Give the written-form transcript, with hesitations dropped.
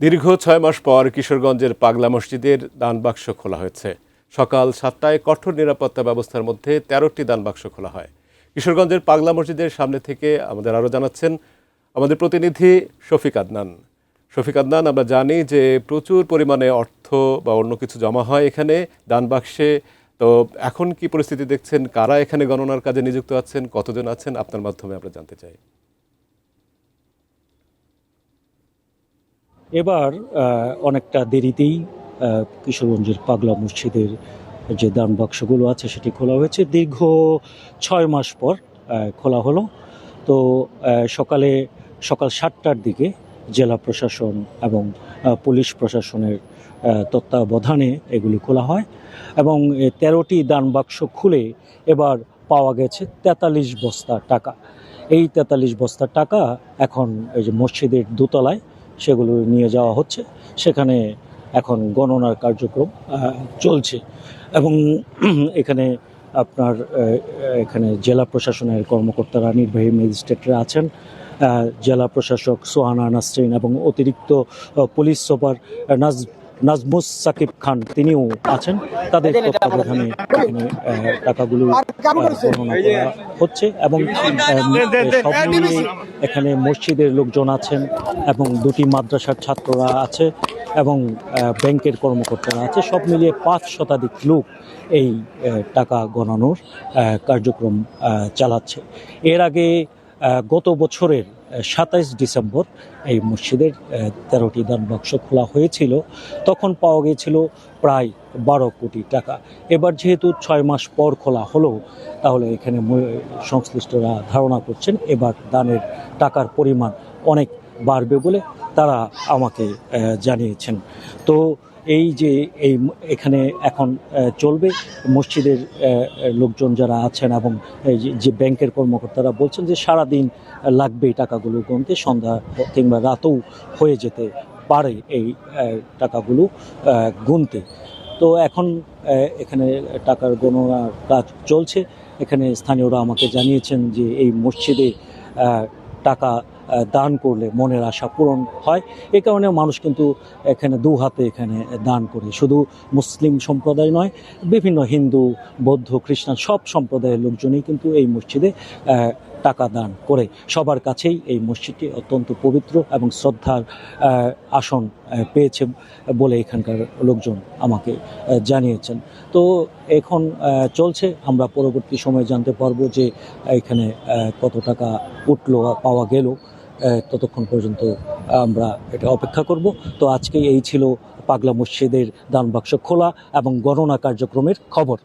দীর্ঘ ৬ মাস পর কিশোরগঞ্জের পাগলা মসজিদের দানবাক্স খোলা হয়েছে। সকাল ৭টায় কঠোর নিরাপত্তা ব্যবস্থার মধ্যে ১৩টি দানবাক্স খোলা হয়। কিশোরগঞ্জের পাগলা মসজিদের সামনে থেকে আমাদের আরও জানাচ্ছেন আমাদের প্রতিনিধি শফিক আদনান। শফিক আদনান, আমরা জানি যে প্রচুর পরিমাণে অর্থ বা অন্য কিছু জমা হয় এখানে দানবাক্সে। তো এখন কি পরিস্থিতি দেখছেন? কারা এখানে গণনার কাজে নিযুক্ত আছেন, কতজন আছেন, আপনার মাধ্যমে আমরা জানতে চাই। এবার অনেকটা দেরিতেই কিশোরগঞ্জের পাগলা মসজিদের যে দান বাক্সগুলো আছে সেটি খোলা হয়েছে। দীর্ঘ ৬ মাস পর খোলা হলো। তো সকাল ৭টার দিকে জেলা প্রশাসন এবং পুলিশ প্রশাসনের তত্ত্বাবধানে এগুলি খোলা হয় এবং ১৩টি দান বাক্স খুলে এবার পাওয়া গেছে ৪৩ বস্তা টাকা। এই ৪৩ বস্তা টাকা এখন এই যে মসজিদের দোতলায় সেগুলো নিয়ে যাওয়া হচ্ছে। সেখানে এখন গণনার কার্যক্রম চলছে এবং এখানে আপনার এখানে জেলা প্রশাসনের কর্মকর্তারা, নির্বাহী ম্যাজিস্ট্রেটরা আছেন, জেলা প্রশাসক সোহানা নাসরিন এবং অতিরিক্ত পুলিশ সুপার নাজমুস সাকিব খান তিনিও আছেন। তাদের তত্ত্বাবধানে এখানে টাকাগুলো গণনা করা হচ্ছে এবং সব মিলিয়ে এখানে মসজিদের লোকজন আছেন এবং দুটি মাদ্রাসার ছাত্ররা আছে এবং ব্যাংকের কর্মকর্তারা আছে। সব মিলিয়ে ৫ শতাধিক লোক এই টাকা গণানোর কার্যক্রম চালাচ্ছে। এর আগে গত বছরের ২৭ ডিসেম্বর এই মসজিদের ১৩টি দান বাক্স খোলা হয়েছিল। তখন পাওয়া গিয়েছিল প্রায় ১২ কোটি টাকা। এবার যেহেতু ৬ মাস পর খোলা হলো, তাহলে এখানে সংশ্লিষ্টরা ধারণা করছেন এবার দানের টাকার পরিমাণ অনেক বাড়বে বলে তারা আমাকে জানিয়েছেন। তো এই যে এখানে এখন চলবে, মসজিদের লোকজন যারা আছেন এবং যে ব্যাংকের কর্মকর্তারা বলছেন যে সারাদিন লাগবে টাকাগুলো গুনতে, সন্ধ্যা কিংবা রাতেও হয়ে যেতে পারে এই টাকাগুলো গুনতে। তো এখন এখানে টাকার গণনার কাজ চলছে। এখানে স্থানীয়রা আমাকে জানিয়েছেন যে এই মসজিদে টাকা দান করলে মনের আশা পূরণ হয়। এই কারণে মানুষ কিন্তু এখানে দু হাতে এখানে দান করে। শুধু মুসলিম সম্প্রদায় নয়, বিভিন্ন হিন্দু, বৌদ্ধ, খ্রিস্টান সব সম্প্রদায়ের লোকজনই কিন্তু এই মসজিদে টাকা দান করে। সবার কাছেই এই মসজিদটি অত্যন্ত পবিত্র এবং শ্রদ্ধার আসন পেয়েছে বলে এখানকার লোকজন আমাকে জানিয়েছেন। তো এখন চলছে, আমরা পরবর্তী সময়ে জানতে পারবো যে এখানে কত টাকা উঠলো, পাওয়া গেল। ততক্ষণ পর্যন্ত আমরা এটা অপেক্ষা করব। তো আজকে এই ছিল পাগলা মসজিদের দান বাক্স খোলা এবং গণনা কার্যক্রমের খবর।